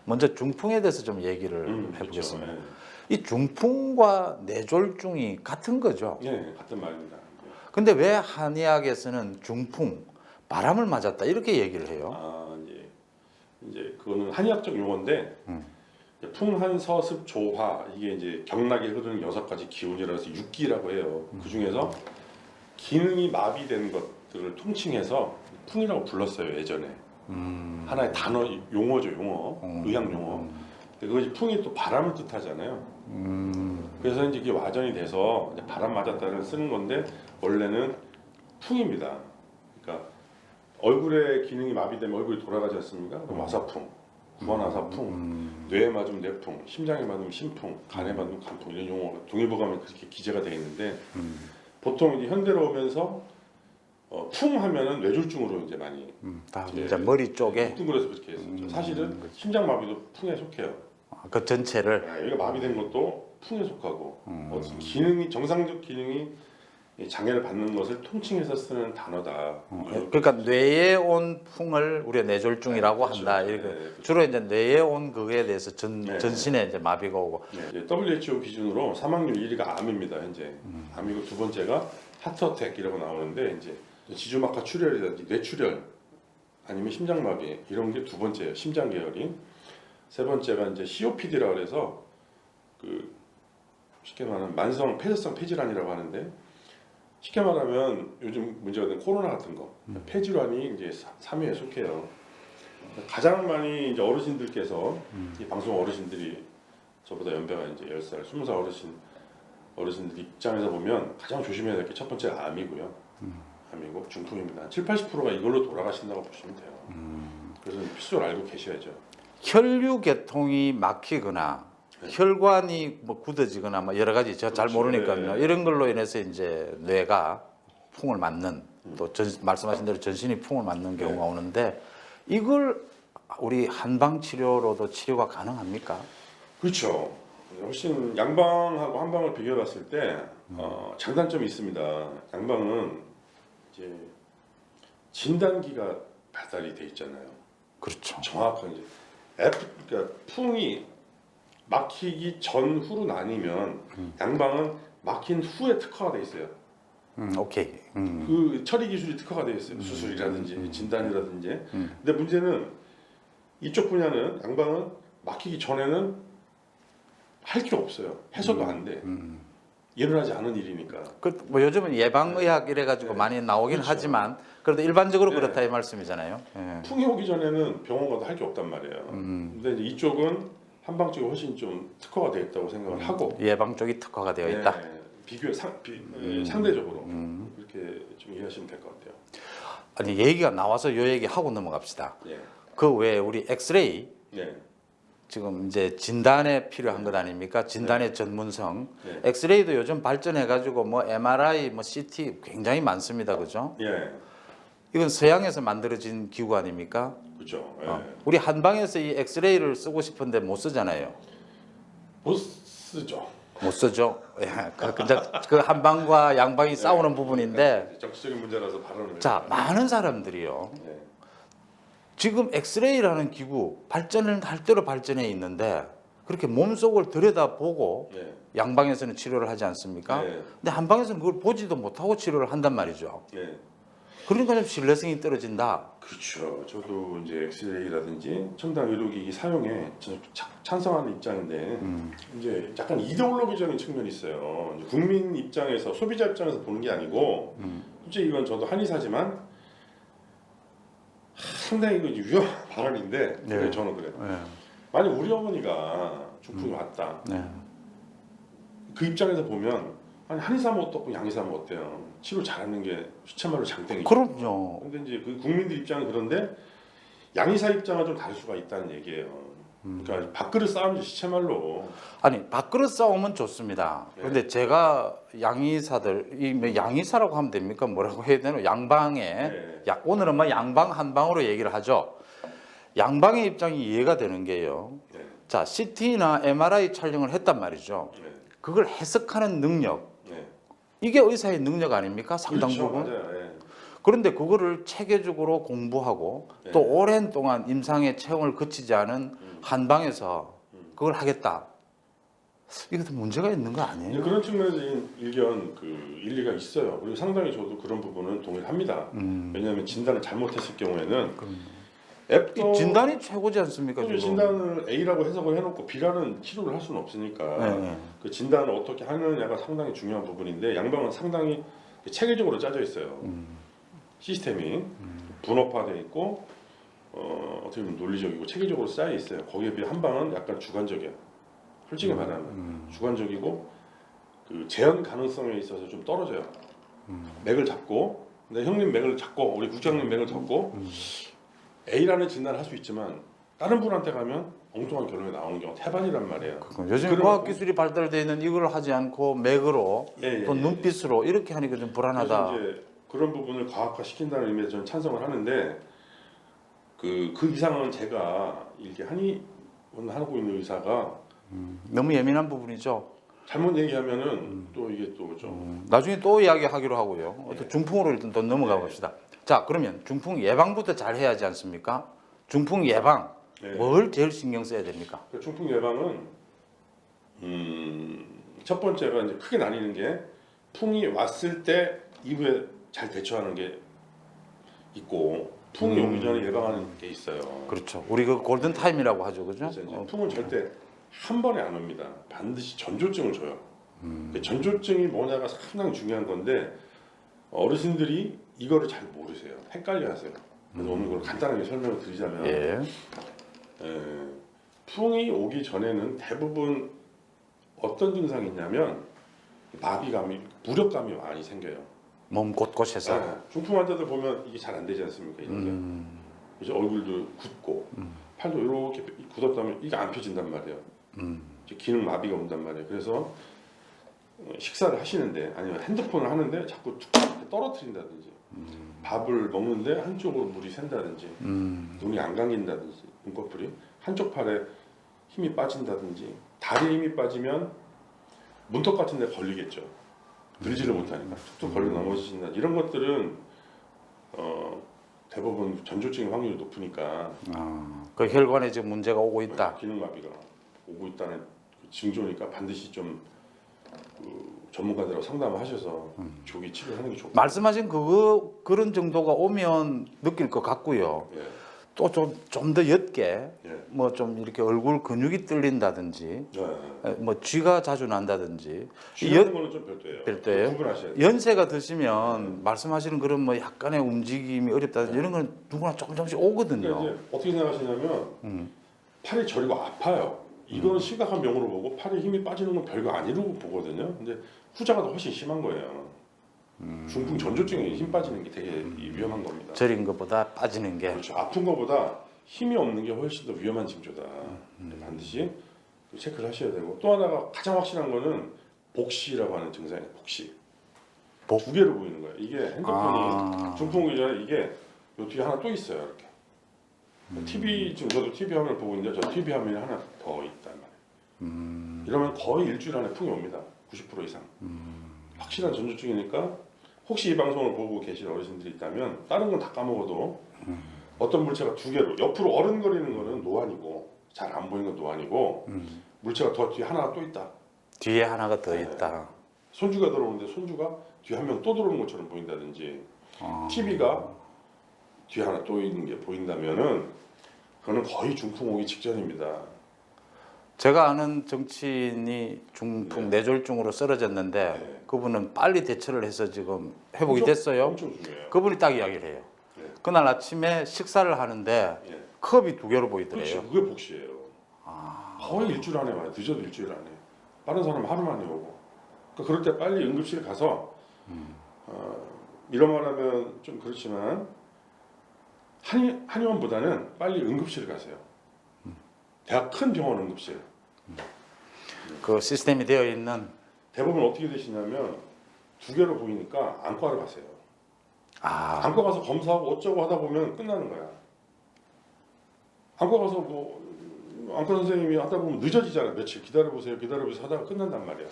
먼저 중풍에 대해서 좀 얘기를 해보겠습니다. 그렇죠. 이 중풍과 뇌졸중이 같은 거죠. 예, 같은 말입니다. 근데 왜 한의학에서는 중풍, 바람을 맞았다 이렇게 얘기를 해요? 아, 이제 그거는 한의학적 용어인데 풍한 서습 조화 이게 이제 경락에 흐르는 6가지 기운이라서 육기라고 해요. 그 중에서 기능이 마비된 것들을 통칭해서 풍이라고 불렀어요 예전에. 하나의 단어 용어죠 용어, 의학 용어. 근데 그것이 풍이 또 바람을 뜻하잖아요. 그래서 이제 이게 와전이 돼서 이제 바람 맞았다를 쓰는 건데 원래는 풍입니다. 그러니까 얼굴의 기능이 마비되면 얼굴이 돌아가지 않습니까? 그럼 와사풍, 구안와사풍, 뇌에 맞으면 뇌풍, 심장에 맞으면 심풍, 간에 맞으면 간풍 이런 용어가 동의보감에 그렇게 기재가 되어 있는데 보통 이제 현대로 오면서 풍 하면은 뇌졸중으로 이제 많이 다 이제 머리 쪽에 뚱그려서 그렇게 했었죠. 사실은 심장 마비도 풍에 속해요. 그 전체를 여기가 마비된 것도 풍에 속하고 어떤 기능이 정상적 기능이 장애를 받는 것을 통칭해서 쓰는 단어다. 그러니까 뇌에 온 풍을 우리가 뇌졸중이라고 그렇죠. 한다. 이렇게 네, 그렇죠. 주로 이제 뇌에 온 그거에 대해서 네. 전신에 이제 마비가 오고. 네, 이제 WHO 기준으로 사망률 1위가 암입니다. 현재 암이고 두 번째가 하트어택이라고 나오는데 이제 지주막하 출혈이라든지 뇌출혈 아니면 심장마비 이런 게 두 번째예요. 심장 계열인. 세 번째가 이제 COPD라고 해서 그 쉽게 말하면 만성 폐쇄성 폐질환이라고 하는데 쉽게 말하면 요즘 문제가 된 코로나 같은 거 폐질환이 이제 3위에 속해요. 가장 많이 이제 어르신들께서 이 방송 어르신들이 저보다 연배가 이제 10살, 20살 어르신들 입장에서 보면 가장 조심해야 될 게 첫 번째 암이고요. 암이고 중풍입니다. 70-80%가 이걸로 돌아가신다고 보시면 돼요. 그래서 필수를 알고 계셔야죠. 혈류계통이 막히거나 혈관이 뭐 굳어지거나 뭐 여러 가지 제가 잘 그렇죠. 모르니까요. 네. 이런 걸로 인해서 이제 뇌가 풍을 맞는 또 말씀하신 대로 전신이 풍을 맞는 경우가 오는데 이걸 우리 한방 치료로도 치료가 가능합니까? 그렇죠. 훨씬 양방하고 한방을 비교해봤을 때 장단점이 있습니다. 양방은 이제 진단기가 배달이 돼 있잖아요. 그렇죠. 정확하게 이제 그러니까 풍이 막히기 전후로 나뉘면 양방은 막힌 후에 특화가 돼 있어요. 오케이. 그 처리 기술이 특화가 돼 있어요. 수술이라든지 진단이라든지. 근데 문제는 이쪽 분야는 양방은 막히기 전에는 할 게 없어요. 해서도 안 돼. 일어나지 않은 일이니까. 뭐 요즘은 예방의학 이래가지고 네. 많이 나오긴 그렇죠. 하지만 그래도 일반적으로 네. 그렇다 이 말씀이잖아요. 예. 풍이 오기 전에는 병원 가도 할 게 없단 말이에요. 근데 이제 이쪽은 한방 쪽이 훨씬 좀 특화가 되어 있다고 생각을 하고 예방 쪽이 특화가 되어 있다. 상대적으로 그렇게 좀 이해하시면 될 것 같아요. 아니 얘기가 나와서 요 얘기 하고 넘어갑시다. 예. 그 외에 우리 엑스레이 예. 지금 이제 진단에 필요한 것 아닙니까? 진단의 전문성. 네. 엑스레이도 요즘 발전해가지고 뭐 MRI, 뭐 CT 굉장히 많습니다, 그죠? 예. 이건 서양에서 만들어진 기구 아닙니까? 그렇죠. 예. 우리 한방에서 이 엑스레이를 쓰고 싶은데 못 쓰잖아요. 못 쓰죠. 못 쓰죠. 예, 그 한방과 양방이 싸우는 부분인데, 정치적인 문제라서 발언을. 자 많은 사람들이요. 예. 지금 엑스레이라는 기구 발전을 할 대로 발전해 있는데 그렇게 몸속을 들여다보고 예. 양방에서는 치료를 하지 않습니까? 예. 근데 한방에서는 그걸 보지도 못하고 치료를 한단 말이죠. 예. 그러니까 좀 신뢰성이 떨어진다. 그렇죠. 저도 이제 엑스레이라든지 첨단 의료기기 사용에 찬성하는 입장인데 이제 약간 이데올로기적인 측면이 있어요. 이제 국민 입장에서 소비자 입장에서 보는 게 아니고 솔직히 이건 저도 한의사지만 상당히 그 위험한 발언인데 네. 저는 그래요. 네. 만약 우리 어머니가 중풍이 왔다. 네. 그 입장에서 보면 아니 한의사 뭐 어떻고 양의사 뭐 어때요? 치료 잘하는 게 시체말로 장땡이죠. 그럼요. 근데 이제 그 국민들 입장은 그런데 양의사 입장은 좀 다를 수가 있다는 얘기예요. 그러니까 밥그릇 싸움이죠 시체말로. 아니 밥그릇 싸움은 좋습니다. 네. 그런데 제가 양의사들 이 양의사라고 하면 됩니까? 뭐라고 해야 되나? 양방에 네. 오늘은 뭐 양방 한방으로 얘기를 하죠. 양방의 입장이 이해가 되는 게요. 네. 자 CT나 MRI 촬영을 했단 말이죠. 네. 그걸 해석하는 능력 네. 이게 의사의 능력 아닙니까? 상당 그렇죠. 부분. 맞아요. 네. 그런데 그거를 체계적으로 공부하고 네. 또 오랜 동안 임상의 체험을 거치지 않은 한방에서 그걸 하겠다. 이것도 문제가 있는 거 이제 아니에요? 그런 측면에서 일견 그 일리가 있어요. 그리고 상당히 저도 그런 부분은 동의를 합니다. 왜냐하면 진단을 잘못했을 경우에는 앱도 이 진단이 최고지 않습니까? 또 지금? 진단을 A라고 해석을 해놓고 B라는 치료를 할 수는 없으니까 네. 그 진단을 어떻게 하느냐가 상당히 중요한 부분인데 양방은 상당히 체계적으로 짜져 있어요. 시스템이 분업화되어 있고 어떻게 보면 논리적이고 체계적으로 쌓여 있어요. 거기에 비해 한방은 약간 주관적이야. 솔직히 말하면 주관적이고 그 재현 가능성에 있어서 좀 떨어져요. 맥을 잡고, 근데 형님 맥을 잡고 우리 국장님 맥을 잡고 A라는 진단을 할 수 있지만 다른 분한테 가면 엉뚱한 결론이 나오는 경우가 태반이란 말이에요. 요즘 그런 과학 거- 기술이 발달되어 있는 이걸 하지 않고 맥으로 예, 또 예, 예. 눈빛으로 이렇게 하니까 좀 불안하다. 그래서 이제 그런 부분을 과학화 시킨다는 의미에서 저는 찬성을 하는데 그 이상은 제가 이렇게 한의원 하고 있는 의사가 너무 예민한 부분이죠. 잘못 얘기하면은 또 이게 또 좀 나중에 또 이야기하기로 하고요. 어떤 중풍으로 일단 또 넘어가 네. 봅시다. 자, 그러면 중풍 예방부터 잘 해야 하지 않습니까? 중풍 예방 네. 뭘 제일 신경 써야 됩니까? 그 중풍 예방은 첫 번째가 이제 크게 나뉘는 게 풍이 왔을 때 이후에 잘 대처하는 게 있고 풍이 오기 전에 예방하는 게 있어요. 그렇죠. 우리 그 골든 타임이라고 하죠, 그죠? 그래서 이제 풍은 절대 한 번에 안 옵니다. 반드시 전조증을 줘요. 그 전조증이 뭐냐가 상당히 중요한 건데 어르신들이 이거를 잘 모르세요. 헷갈려하세요. 그래서 오늘 그걸 간단하게 설명을 드리자면 예. 풍이 오기 전에는 대부분 어떤 증상이 있냐면 마비감이, 무력감이 많이 생겨요. 몸 곳곳에서. 네, 중풍 환자들 보면 이게 잘 안 되지 않습니까? 이런 게. 이제 얼굴도 굳고 팔도 이렇게 굳었다면 이게 안 펴진단 말이에요. 이제 기능 마비가 온단 말이에요. 그래서 식사를 하시는데 아니면 핸드폰을 하는데 자꾸 툭 떨어뜨린다든지 밥을 먹는데 한쪽으로 물이 샌다든지 눈이 안 감긴다든지 눈꺼풀이 한쪽 팔에 힘이 빠진다든지 다리에 힘이 빠지면 문턱 같은 데 걸리겠죠. 들지를 못하니까 툭툭 걸려 넘어지신다. 이런 것들은 대부분 전조증의 확률이 높으니까 그 혈관에 지금 문제가 오고 있다. 기능마비가 오고 있다는 그 징조니까 반드시 좀 전문가들하고 상담을 하셔서 조기 치료하는 게 좋고. 말씀하신 그런 정도가 오면 느낄 것 같고요. 예, 또 좀 더 옅게 예, 뭐 좀 이렇게 얼굴 근육이 떨린다든지 예. 뭐 쥐가 자주 난다든지 쥐는 거는 좀 별도예요. 별도예요? 구분하셔야 돼요. 연세가 드시면 말씀하시는 그런 뭐 약간의 움직임이 어렵다든지 이런 건 누구나 조금씩 그러니까 오거든요. 이제 어떻게 생각하시냐면 팔이 저리고 아파요. 이거는 심각한 병으로 보고 팔에 힘이 빠지는 건 별거 아니라고 보거든요. 근데 후자가 더 훨씬 심한 거예요. 중풍 전조증에 힘 빠지는 게 되게 위험한 겁니다. 저린 것보다 빠지는 게 그렇죠. 아픈 것보다 힘이 없는 게 훨씬 더 위험한 징조다. 반드시 체크를 하셔야 되고 또 하나가 가장 확실한 거는 복시라고 하는 증상이에요. 복시. 복? 두 개로 보이는 거예요. 이게 핸드폰이 아. 중풍 오기 전에 이게 요 뒤에 하나 또 있어요. 이렇게. TV 지금 저도 TV 화면을 보고 있는데 저 TV 화면이 하나 더 있단 말이에요. 이러면 거의 일주일 안에 풍이 옵니다. 90% 이상. 확실한 전조증이니까 혹시 이 방송을 보고 계신 어르신들이 있다면 다른 건 다 까먹어도 어떤 물체가 두 개로 옆으로 어른거리는 거는 노안이고 잘 안 보이는 건 노안이고 물체가 더 뒤에 하나가 또 있다. 뒤에 하나가 더 있다. 손주가 들어오는데 손주가 뒤에 한 명 또 들어오는 것처럼 보인다든지 TV가 뒤에 하나 또 있는 게 보인다면은 그거는 거의 중풍 오기 직전입니다. 제가 아는 정치인이 중풍 뇌졸중으로 쓰러졌는데 네. 그분은 빨리 대처를 해서 지금 회복이 엄청- 됐어요. 엄청 중요해요. 그분이 딱 이야기를 해요. 네. 그날 아침에 식사를 하는데 예. 컵이 두 개로 그렇죠. 보이더래요. 그게 복시예요. 거의 일주일 안에 와요. 늦어도 일주일 안에. 빠른 사람은 하루 만에 오고. 그러니까 그럴 때 빨리 응급실 가서 이런 말하면 좀 그렇지만 한의원보다는 빨리 응급실 가세요. 대학 큰 병원 응급실. 그 시스템이 되어 있는 대부분 어떻게 되시냐면 두 개로 보이니까 안과를 가세요. 안과 가서 검사하고 어쩌고 하다 보면 끝나는 거야. 안과 가서 뭐 안과 선생님이 하다 보면 늦어지잖아요. 며칠 기다려보세요 하다가 끝난단 말이야.